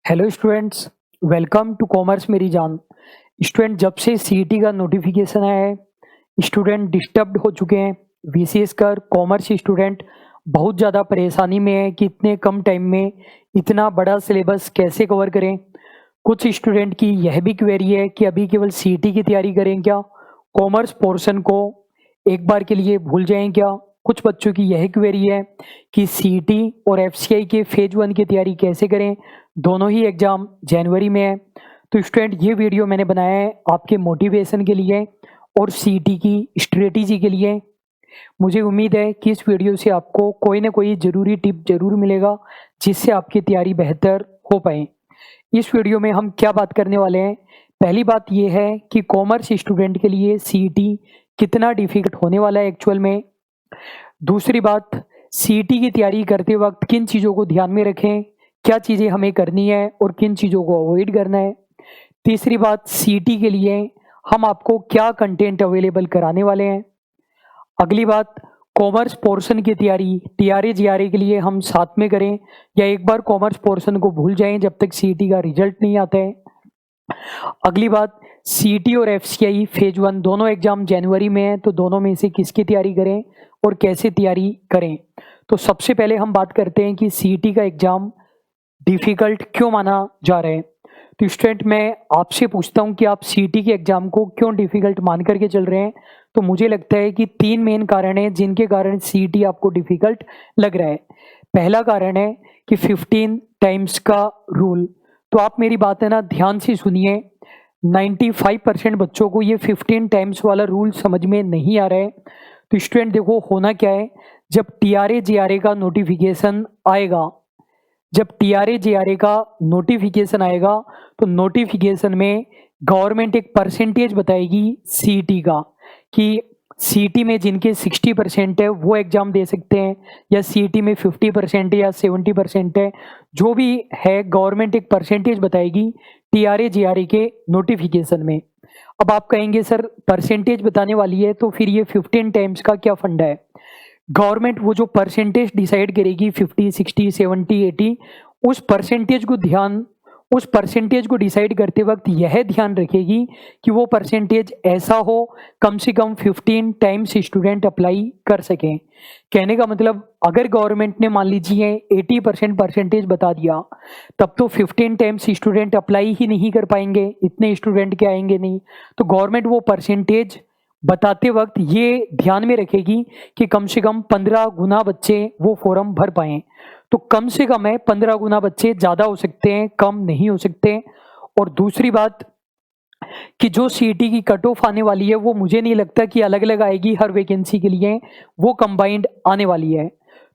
Hello students, welcome to commerce मेरी जान। Student, जब से सीईटी का नोटिफिकेशन आया है, स्टूडेंट डिस्टर्ब्ड हो चुके हैं। विशेष कर कॉमर्स स्टूडेंट बहुत ज़्यादा परेशानी में है कि इतने कम टाइम में इतना बड़ा सिलेबस कैसे कवर करें। कुछ स्टूडेंट की यह भी क्वेरी है कि अभी केवल सीईटी की तैयारी करें क्या, कॉमर्स पोर्शन को एक बार के लिए भूल जाएं क्या। कुछ बच्चों की यह क्वेरी है कि सीईटी और एफसीआई के फेज 1 की तैयारी कैसे करें, दोनों ही एग्जाम जनवरी में है। तो स्टूडेंट, ये वीडियो मैंने बनाया है आपके मोटिवेशन के लिए और सीईटी की स्ट्रेटेजी के लिए। मुझे उम्मीद है कि इस वीडियो से आपको कोई ना कोई ज़रूरी टिप ज़रूर मिलेगा जिससे आपकी तैयारी बेहतर हो पाए। इस वीडियो में हम क्या बात करने वाले हैं, पहली बात यह है कि कॉमर्स स्टूडेंट के लिए सीईटी कितना डिफिकल्ट होने वाला है एक्चुअल में। दूसरी बात, सीईटी की तैयारी करते वक्त किन चीज़ों को ध्यान में रखें, क्या चीज़ें हमें करनी है और किन चीज़ों को अवॉइड करना है। तीसरी बात, सीईटी के लिए हम आपको क्या कंटेंट अवेलेबल कराने वाले हैं। अगली बात, कॉमर्स पोर्शन की तैयारी टीआरए जीआरए के लिए हम साथ में करें या एक बार कॉमर्स पोर्शन को भूल जाएं जब तक सीईटी का रिजल्ट नहीं आता है। अगली बात, सीईटी और एफसीआई फेज 1 दोनों एग्जाम जनवरी में है, तो दोनों में से किसकी तैयारी करें और कैसे तैयारी करें। तो सबसे पहले हम बात करते हैं कि सीईटी का एग्जाम डिफिकल्ट क्यों माना जा रहा है। तो स्टूडेंट, मैं आपसे पूछता हूं कि आप सीईटी के एग्जाम को क्यों डिफिकल्ट मान करके चल रहे हैं। तो मुझे लगता है कि 3 मेन कारण हैं जिनके कारण सीईटी आपको डिफिकल्ट लग रहा है। पहला कारण है कि 15 टाइम्स का रूल। तो आप मेरी बात है ना ध्यान से सुनिए। 95% बच्चों को ये 15 टाइम्स वाला रूल समझ में नहीं आ रहा है। तो स्टूडेंट देखो, होना क्या है, जब टीआरए जीआरए का नोटिफिकेशन आएगा, जब टीआरए जीआरए का नोटिफिकेशन आएगा तो नोटिफिकेशन में गवर्नमेंट एक परसेंटेज बताएगी सीईटी का कि सीईटी में जिनके 60% है वो एग्जाम दे सकते हैं या सीईटी में 50% है या 70% है, जो भी है गवर्नमेंट एक परसेंटेज बताएगी टीआरए जीआरए के नोटिफिकेशन में। अब आप कहेंगे सर परसेंटेज बताने वाली है तो फिर ये 15 टाइम्स का क्या फंडा है। गवर्नमेंट वो जो परसेंटेज डिसाइड करेगी 50 60 70 80, उस परसेंटेज को डिसाइड करते वक्त यह ध्यान रखेगी कि वो परसेंटेज ऐसा हो कम से कम 15 टाइम्स स्टूडेंट अप्लाई कर सकें। कहने का मतलब, अगर गवर्नमेंट ने मान लीजिए 80% परसेंटेज बता दिया, तब तो 15 टाइम्स स्टूडेंट अप्लाई ही नहीं कर पाएंगे, इतने स्टूडेंट के आएंगे नहीं। तो गवर्नमेंट वो परसेंटेज बताते वक्त ये ध्यान में रखेगी कि कम से कम 15 गुना बच्चे वो फॉर्म भर पाएं। तो कम से कम है 15 गुना बच्चे, ज़्यादा हो सकते हैं, कम नहीं हो सकते। और दूसरी बात कि जो सीईटी की कट ऑफ आने वाली है वो मुझे नहीं लगता कि अलग अलग आएगी हर वैकेंसी के लिए, वो कंबाइंड आने वाली है।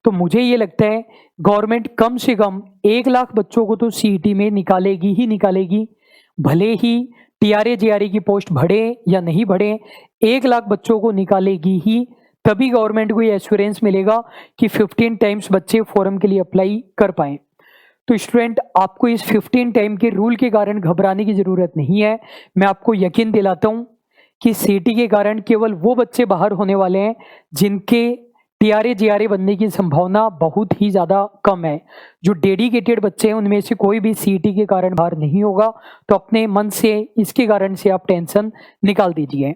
तो मुझे ये लगता है गवर्नमेंट कम से कम 1 लाख बच्चों को तो सीईटी में निकालेगी ही निकालेगी, भले ही टीआरए जीआरए की पोस्ट बढ़े या नहीं बढ़े, 1 लाख बच्चों को निकालेगी ही। तभी गवर्नमेंट को ये एश्योरेंस मिलेगा कि 15 टाइम्स बच्चे फॉर्म के लिए अप्लाई कर पाएं। तो स्टूडेंट, आपको इस 15 टाइम के रूल के कारण घबराने की जरूरत नहीं है। मैं आपको यकीन दिलाता हूं कि सीईटी के कारण केवल वो बच्चे बाहर होने वाले हैं जिनके टीआरए जीआरए बनने की संभावना बहुत ही ज़्यादा कम है। जो डेडिकेटेड बच्चे हैं उनमें से कोई भी सीईटी के कारण बाहर नहीं होगा। तो अपने मन से इसके कारण से आप टेंशन निकाल दीजिए।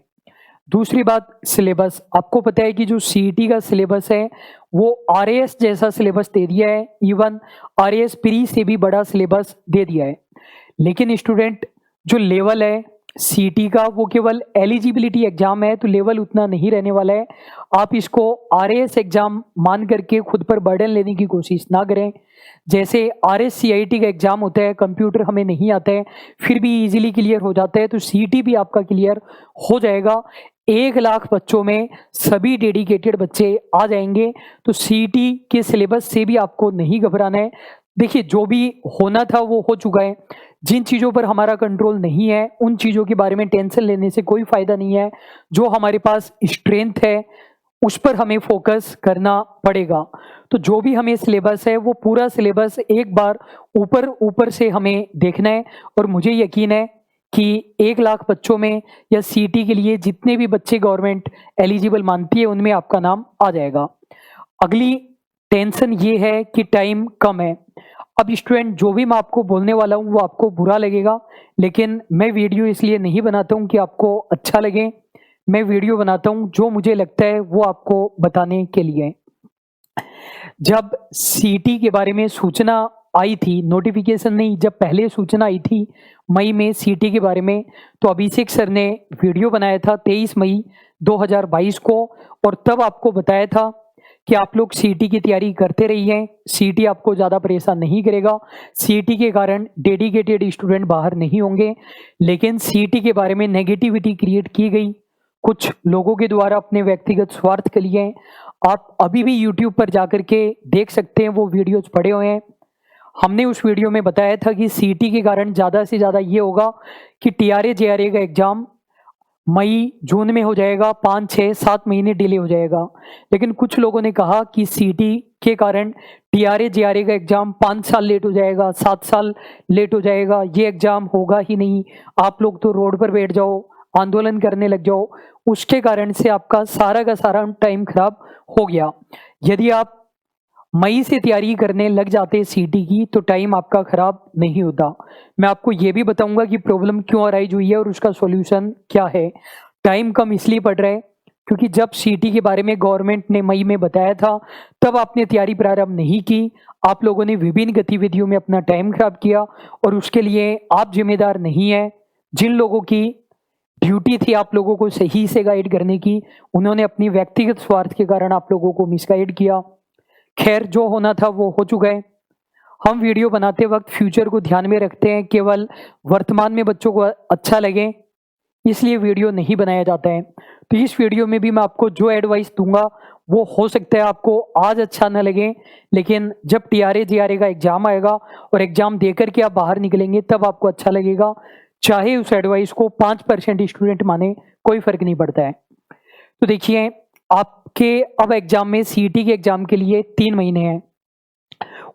दूसरी बात, सिलेबस। आपको पता है कि जो सीईटी का सिलेबस है वो आरएएस जैसा सिलेबस दे दिया है, इवन आरएएस प्री से भी बड़ा सिलेबस दे दिया है। लेकिन स्टूडेंट, जो लेवल है सीईटी का वो केवल एलिजिबिलिटी एग्जाम है, तो लेवल उतना नहीं रहने वाला है। आप इसको आरएएस एग्जाम मान करके खुद पर बर्डन लेने की कोशिश ना करें। जैसे आरएस-सीआईटी का एग्जाम होता है, कंप्यूटर हमें नहीं आता है फिर भी इजीली क्लियर हो जाता है, तो सीईटी भी आपका क्लियर हो जाएगा। 1 लाख बच्चों में सभी डेडिकेटेड बच्चे आ जाएंगे। तो सीईटी के सिलेबस से भी आपको नहीं घबराना है। देखिए, जो भी होना था वो हो चुका है। जिन चीज़ों पर हमारा कंट्रोल नहीं है उन चीज़ों के बारे में टेंशन लेने से कोई फायदा नहीं है। जो हमारे पास स्ट्रेंथ है उस पर हमें फोकस करना पड़ेगा। तो जो भी हमें सिलेबस है वो पूरा सिलेबस एक बार ऊपर ऊपर से हमें देखना है। और मुझे यकीन है कि 1 लाख बच्चों में या सीईटी के लिए जितने भी बच्चे गवर्नमेंट एलिजिबल मानती है उनमें आपका नाम आ जाएगा। अगली टेंशन ये है कि टाइम कम है। अब स्टूडेंट जो भी मैं आपको बोलने वाला हूँ वो आपको बुरा लगेगा, लेकिन मैं वीडियो इसलिए नहीं बनाता हूँ कि आपको अच्छा लगे। मैं वीडियो बनाता हूँ जो मुझे लगता है वो आपको बताने के लिए। जब सीटी के बारे में सूचना आई थी, नोटिफिकेशन नहीं, जब पहले सूचना आई थी मई में सीटी के बारे में, तो अभिषेक सर ने वीडियो बनाया था 23 मई 2022 को, और तब आपको बताया था कि आप लोग सीटी की तैयारी करते रहिए, सीटी आपको ज़्यादा परेशान नहीं करेगा, सीटी के कारण डेडिकेटेड स्टूडेंट बाहर नहीं होंगे। लेकिन सीटी के बारे में नेगेटिविटी क्रिएट की गई कुछ लोगों के द्वारा अपने व्यक्तिगत स्वार्थ के लिए। आप अभी भी यूट्यूब पर जाकर के देख सकते हैं, वो वीडियोज पड़े हुए हैं। हमने उस वीडियो में बताया था कि सीटी के कारण ज़्यादा से ज़्यादा ये होगा कि टीआरए जेआरए का एग्ज़ाम मई जून में हो जाएगा, 5, 6, 7 महीने डिले हो जाएगा। लेकिन कुछ लोगों ने कहा कि सीटी के कारण टीआरए जेआरए का एग्ज़ाम 5 साल लेट हो जाएगा, 7 साल लेट हो जाएगा, ये एग्ज़ाम होगा ही नहीं, आप लोग तो रोड पर बैठ जाओ, आंदोलन करने लग जाओ। उसके कारण से आपका सारा का सारा टाइम खराब हो गया। यदि आप मई से तैयारी करने लग जाते सीटी की तो टाइम आपका खराब नहीं होता। मैं आपको ये भी बताऊंगा कि प्रॉब्लम क्यों अराइज हुई है और उसका सॉल्यूशन क्या है। टाइम कम इसलिए पड़ रहा है क्योंकि जब सीटी के बारे में गवर्नमेंट ने मई में बताया था तब आपने तैयारी प्रारंभ नहीं की। आप लोगों ने विभिन्न गतिविधियों में अपना टाइम खराब किया और उसके लिए आप जिम्मेदार नहीं है। जिन लोगों की ड्यूटी थी आप लोगों को सही से गाइड करने की, उन्होंने अपनी व्यक्तिगत स्वार्थ के कारण आप लोगों को मिसगाइड किया। खैर, जो होना था वो हो चुका है। हम वीडियो बनाते वक्त फ्यूचर को ध्यान में रखते हैं, केवल वर्तमान में बच्चों को अच्छा लगे इसलिए वीडियो नहीं बनाया जाता है। तो इस वीडियो में भी मैं आपको जो एडवाइस दूंगा वो हो सकता है आपको आज अच्छा न लगे, लेकिन जब टीआरए जेआरए का एग्जाम आएगा और एग्जाम देकर के आप बाहर निकलेंगे तब आपको अच्छा लगेगा। चाहे उस एडवाइस को 5% स्टूडेंट माने, कोई फर्क नहीं पड़ता है। तो देखिए, आपके अब एग्जाम में सीटी के एग्जाम के लिए 3 महीने हैं।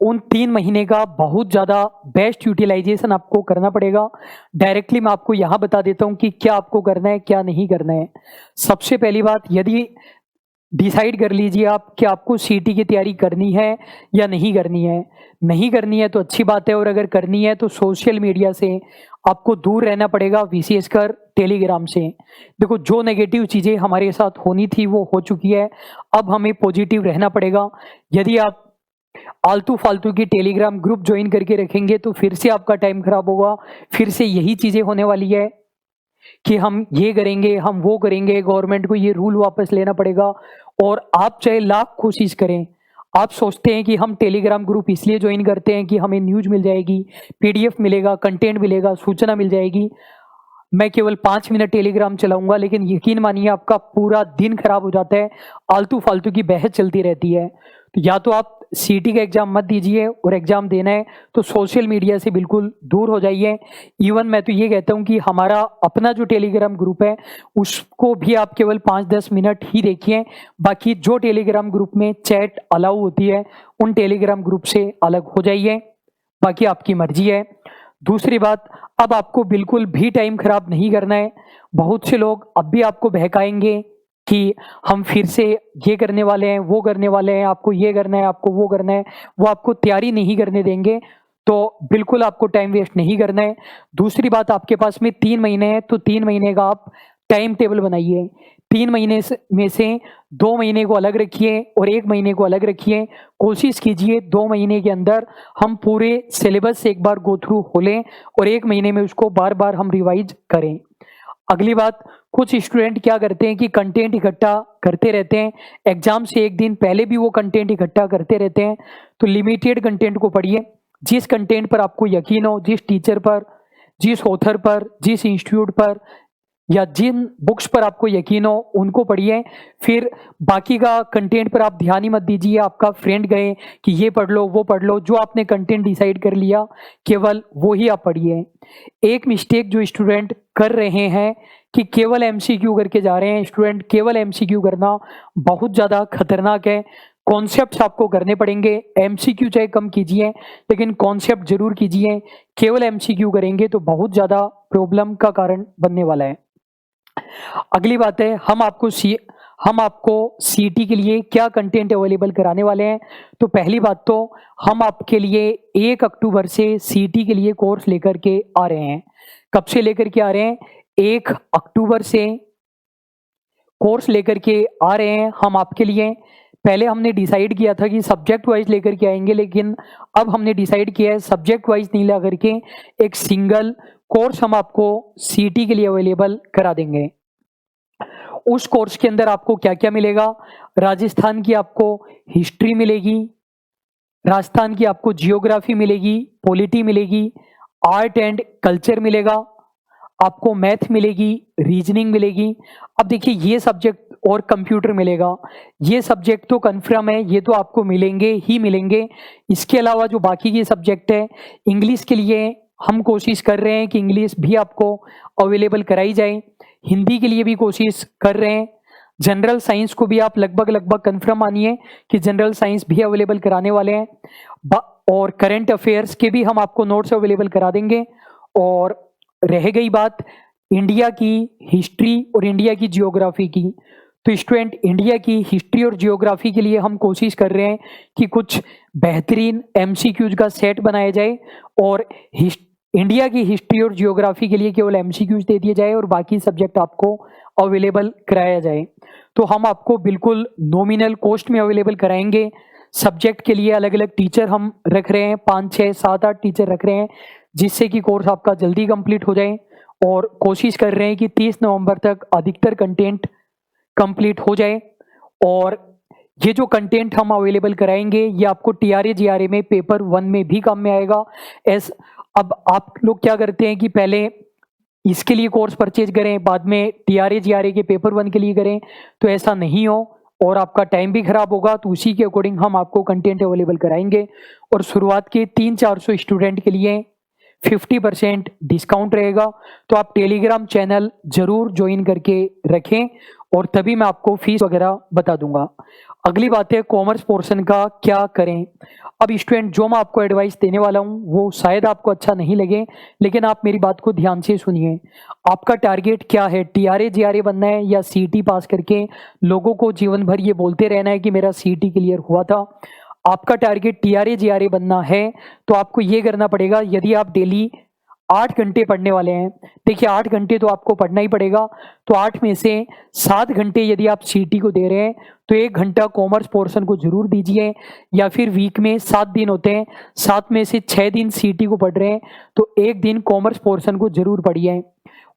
उन 3 महीने का बहुत ज़्यादा बेस्ट यूटिलाइजेशन आपको करना पड़ेगा। डायरेक्टली मैं आपको यहाँ बता देता हूँ कि क्या आपको करना है, क्या नहीं करना है। सबसे पहली बात, यदि डिसाइड कर लीजिए आप कि आपको सीटी की तैयारी करनी है या नहीं करनी है। नहीं करनी है तो अच्छी बात है, और अगर करनी है तो सोशल मीडिया से आपको दूर रहना पड़ेगा, विशेषकर टेलीग्राम से। देखो, जो नेगेटिव चीज़ें हमारे साथ होनी थी वो हो चुकी है, अब हमें पॉजिटिव रहना पड़ेगा। यदि आप आलतू फालतू की टेलीग्राम ग्रुप ज्वाइन करके रखेंगे तो फिर से आपका टाइम खराब होगा, फिर से यही चीज़ें होने वाली है कि हम ये करेंगे, हम वो करेंगे, गवर्नमेंट को ये रूल वापस लेना पड़ेगा। और आप चाहे लाख कोशिश करें, आप सोचते हैं कि हम टेलीग्राम ग्रुप इसलिए ज्वाइन करते हैं कि हमें न्यूज़ मिल जाएगी, पीडीएफ मिलेगा, कंटेंट मिलेगा, सूचना मिल जाएगी। मैं केवल 5 मिनट टेलीग्राम चलाऊंगा, लेकिन यकीन मानिए आपका पूरा दिन खराब हो जाता है, आलतू फालतू की बहस चलती रहती है। तो या तो आप सीटी का एग्जाम मत दीजिए, और एग्जाम देना है तो सोशल मीडिया से बिल्कुल दूर हो जाइए। इवन मैं तो ये कहता हूँ कि हमारा अपना जो टेलीग्राम ग्रुप है उसको भी आप केवल 5-10 मिनट ही देखिए। बाकी जो टेलीग्राम ग्रुप में चैट अलाउ होती है उन टेलीग्राम ग्रुप से अलग हो जाइए, बाकी आपकी मर्जी है। दूसरी बात, अब आपको बिल्कुल भी टाइम खराब नहीं करना है। बहुत से लोग अब भी आपको बहकाएंगे कि हम फिर से ये करने वाले हैं, वो करने वाले हैं, आपको ये करना है, आपको वो करना है, वो आपको तैयारी नहीं करने देंगे। तो बिल्कुल आपको टाइम वेस्ट नहीं करना है। दूसरी बात, आपके पास में 3 महीने हैं तो 3 महीने का आप टाइम टेबल बनाइए। 3 महीने में से 2 महीने को अलग रखिए और 1 महीने को अलग रखिए। कोशिश कीजिए 2 महीने के अंदर हम पूरे सिलेबस से एक बार गो थ्रू हो लें और 1 महीने में उसको बार बार हम रिवाइज करें। अगली बात, कुछ स्टूडेंट क्या करते हैं कि कंटेंट इकट्ठा करते रहते हैं, एग्जाम से एक दिन पहले भी वो कंटेंट इकट्ठा करते रहते हैं। तो लिमिटेड कंटेंट को पढ़िए, जिस कंटेंट पर आपको यकीन हो, जिस टीचर पर, जिस ऑथर पर, जिस इंस्टीट्यूट पर या जिन बुक्स पर आपको यकीन हो उनको पढ़िए। फिर बाकी का कंटेंट पर आप ध्यान ही मत दीजिए। आपका फ्रेंड गए कि ये पढ़ लो, वो पढ़ लो, जो आपने कंटेंट डिसाइड कर लिया केवल वो ही आप पढ़िए। एक मिस्टेक जो स्टूडेंट कर रहे हैं कि केवल एमसीक्यू करके जा रहे हैं। स्टूडेंट, केवल एमसीक्यू करना बहुत ज़्यादा खतरनाक है। कॉन्सेप्ट्स आपको करने पड़ेंगे। एमसीक्यू चाहे कम कीजिए लेकिन कॉन्सेप्ट जरूर कीजिए। केवल एमसीक्यू करेंगे तो बहुत ज़्यादा प्रॉब्लम का कारण बनने वाला है। अगली बात है, हम आपको सीईटी के लिए क्या कंटेंट अवेलेबल कराने वाले हैं। तो पहली बात तो हम आपके लिए 1 अक्टूबर से सीईटी के लिए कोर्स लेकर के आ रहे हैं। कब से लेकर के आ रहे हैं? 1 अक्टूबर से कोर्स लेकर के आ रहे हैं हम आपके लिए। पहले हमने डिसाइड किया था कि सब्जेक्ट वाइज लेकर के आएंगे, लेकिन अब हमने डिसाइड किया है सब्जेक्ट वाइज नहीं ला करके एक सिंगल कोर्स हम आपको सीईटी के लिए अवेलेबल करा देंगे। उस कोर्स के अंदर आपको क्या क्या मिलेगा? राजस्थान की आपको हिस्ट्री मिलेगी, राजस्थान की आपको जियोग्राफी मिलेगी, पॉलिटी मिलेगी, आर्ट एंड कल्चर मिलेगा, आपको मैथ मिलेगी, रीजनिंग मिलेगी। अब देखिए ये सब्जेक्ट और कंप्यूटर मिलेगा। ये सब्जेक्ट तो कन्फर्म है, ये तो आपको मिलेंगे ही मिलेंगे। इसके अलावा जो बाकी के सब्जेक्ट है, इंग्लिश के लिए हम कोशिश कर रहे हैं कि इंग्लिश भी आपको अवेलेबल कराई जाए, हिंदी के लिए भी कोशिश कर रहे हैं। जनरल साइंस को भी आप लगभग कन्फर्म मानिए कि जनरल साइंस भी अवेलेबल कराने वाले हैं। और करंट अफेयर्स के भी हम आपको नोट्स अवेलेबल करा देंगे। और रह गई बात इंडिया की हिस्ट्री और इंडिया की जियोग्राफी की, तो स्टूडेंट इंडिया की हिस्ट्री और जियोग्राफी के लिए हम कोशिश कर रहे हैं कि कुछ बेहतरीन एमसीक्यूज का सेट बनाया जाए और इंडिया की हिस्ट्री और जियोग्राफी के लिए केवल एमसीक्यूज दे दिए जाए और बाकी सब्जेक्ट आपको अवेलेबल कराया जाए। तो हम आपको बिल्कुल नॉमिनल कॉस्ट में अवेलेबल कराएंगे। सब्जेक्ट के लिए अलग अलग टीचर हम रख रहे हैं, 5, 6, 7, 8 टीचर रख रहे हैं, जिससे कि कोर्स आपका जल्दी कंप्लीट हो जाए। और कोशिश कर रहे हैं कि 30 नवंबर तक अधिकतर कंटेंट कंप्लीट हो जाए। और ये जो कंटेंट हम अवेलेबल कराएंगे ये आपको टीआरए जीआरए में पेपर 1 में भी काम में आएगा। अब आप लोग क्या करते हैं कि पहले इसके लिए कोर्स परचेज करें, बाद में टीआरए जीआरए के पेपर 1 के लिए करें, तो ऐसा नहीं हो और आपका टाइम भी खराब होगा। तो उसी के अकॉर्डिंग हम आपको कंटेंट अवेलेबल कराएंगे। और शुरुआत के 300-400 स्टूडेंट के लिए 50% डिस्काउंट रहेगा। तो आप टेलीग्राम चैनल जरूर ज्वाइन करके रखें और तभी मैं आपको फीस वगैरह बता दूंगा। अगली बात है कॉमर्स पोर्शन का क्या करें। अब स्टूडेंट जो मैं आपको एडवाइस देने वाला हूं वो शायद आपको अच्छा नहीं लगे, लेकिन आप मेरी बात को ध्यान से सुनिए। आपका टारगेट क्या है? टीआरए जीआरए बनना है या सीईटी पास करके लोगों को जीवन भर ये बोलते रहना है कि मेरा सीईटी क्लियर हुआ था? आपका टारगेट टीआरए जीआरए बनना है तो आपको ये करना पड़ेगा, यदि आप डेली 8 घंटे पढ़ने वाले हैं, देखिए 8 घंटे तो आपको पढ़ना ही पड़ेगा, तो 8 में से 7 घंटे यदि आप सीईटी को दे रहे हैं तो 1 घंटा कॉमर्स पोर्शन को जरूर दीजिए। या फिर वीक में 7 दिन होते हैं, 7 में से 6 दिन सीईटी को पढ़ रहे हैं तो 1 दिन कॉमर्स पोर्शन को जरूर पढ़िए।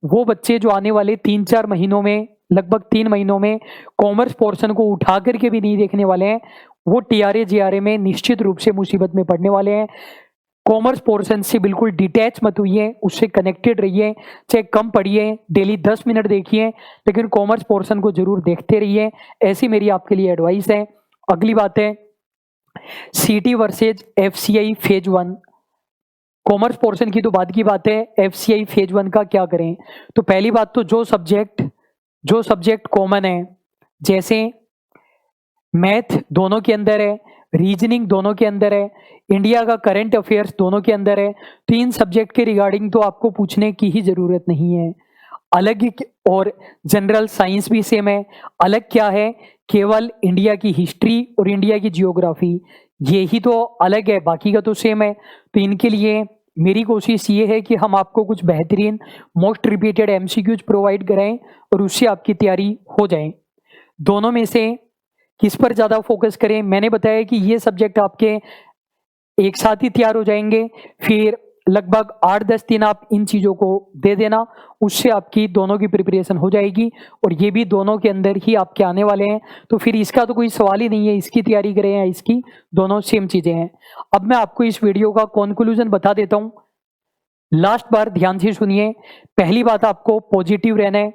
वो बच्चे जो आने वाले 3-4 महीनों में, लगभग 3 महीनों में कॉमर्स पोर्शन को उठा करके भी नहीं देखने वाले हैं, वो टीआरए जीआरए में निश्चित रूप से मुसीबत में पड़ने वाले हैं। कॉमर्स पोर्शन से बिल्कुल डिटैच मत होइए, उससे कनेक्टेड रहिए, चाहे कम पढ़िए, डेली 10 मिनट देखिए, लेकिन कॉमर्स पोर्शन को जरूर देखते रहिए। ऐसी मेरी आपके लिए एडवाइस है। अगली बात है CET versus FCI phase 1। Commerce portion की तो बाद की बात है, एफसीआई फेज 1 का क्या करें। तो पहली बात तो जो सब्जेक्ट कॉमन है, जैसे मैथ दोनों के अंदर है, रीजनिंग दोनों के अंदर है, इंडिया का करंट अफेयर्स दोनों के अंदर है, 3 सब्जेक्ट के रिगार्डिंग तो आपको पूछने की ही जरूरत नहीं है। अलग और जनरल साइंस भी सेम है। अलग क्या है? केवल इंडिया की हिस्ट्री और इंडिया की जियोग्राफी, ये ही तो अलग है, बाकी का तो सेम है। तो इनके लिए मेरी कोशिश ये है कि हम आपको कुछ बेहतरीन मोस्ट रिपीटेड एमसीक्यूज प्रोवाइड कराएं और उससे आपकी तैयारी हो जाए। दोनों में से किस पर ज़्यादा फोकस करें? मैंने बताया कि ये सब्जेक्ट आपके एक साथ ही तैयार हो जाएंगे, फिर लगभग 8-10 दिन आप इन चीज़ों को दे देना, उससे आपकी दोनों की प्रिपरेशन हो जाएगी और ये भी दोनों के अंदर ही आपके आने वाले हैं। तो फिर इसका तो कोई सवाल ही नहीं है इसकी तैयारी करें या इसकी, दोनों सेम चीज़ें हैं। अब मैं आपको इस वीडियो का कंक्लूजन बता देता हूँ, लास्ट बार ध्यान से सुनिए। पहली बात, आपको पॉजिटिव रहना है,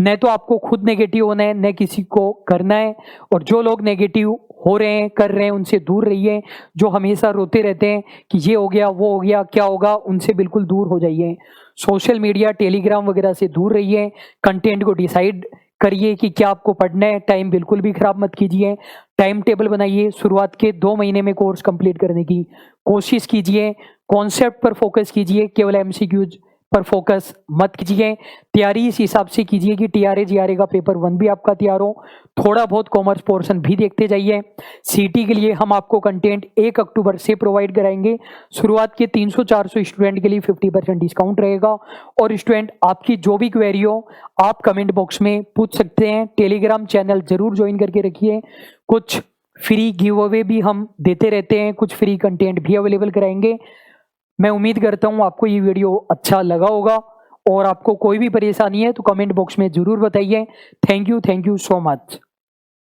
न तो आपको खुद नेगेटिव होना है न किसी को करना है। और जो लोग नेगेटिव हो रहे हैं, कर रहे हैं, उनसे दूर रहिए। जो हमेशा रोते रहते हैं कि ये हो गया, वो हो गया, क्या होगा, उनसे बिल्कुल दूर हो जाइए। सोशल मीडिया, टेलीग्राम वगैरह से दूर रहिए। कंटेंट को डिसाइड करिए कि क्या आपको पढ़ना है। टाइम बिल्कुल भी खराब मत कीजिए, टाइम टेबल बनाइए। शुरुआत के 2 महीने में कोर्स कंप्लीट करने की कोशिश कीजिए। कॉन्सेप्ट पर फोकस कीजिए, केवल एमसीक्यूज पर फोकस मत कीजिए। तैयारी इस हिसाब से कीजिए कि टीआरए जीआरए का पेपर 1 भी आपका तैयार हो। थोड़ा बहुत कॉमर्स पोर्शन भी देखते जाइए। सीटी के लिए हम आपको कंटेंट 1 अक्टूबर से प्रोवाइड कराएंगे। शुरुआत के 300-400 स्टूडेंट के लिए 50% डिस्काउंट रहेगा। और स्टूडेंट, आपकी जो भी क्वेरी हो आप कमेंट बॉक्स में पूछ सकते हैं। टेलीग्राम चैनल जरूर ज्वाइन करके रखिए। कुछ फ्री गिव अवे भी हम देते रहते हैं, कुछ फ्री कंटेंट भी अवेलेबल कराएंगे। मैं उम्मीद करता हूँ आपको ये वीडियो अच्छा लगा होगा, और आपको कोई भी परेशानी है तो कमेंट बॉक्स में जरूर बताइए। Thank you so much.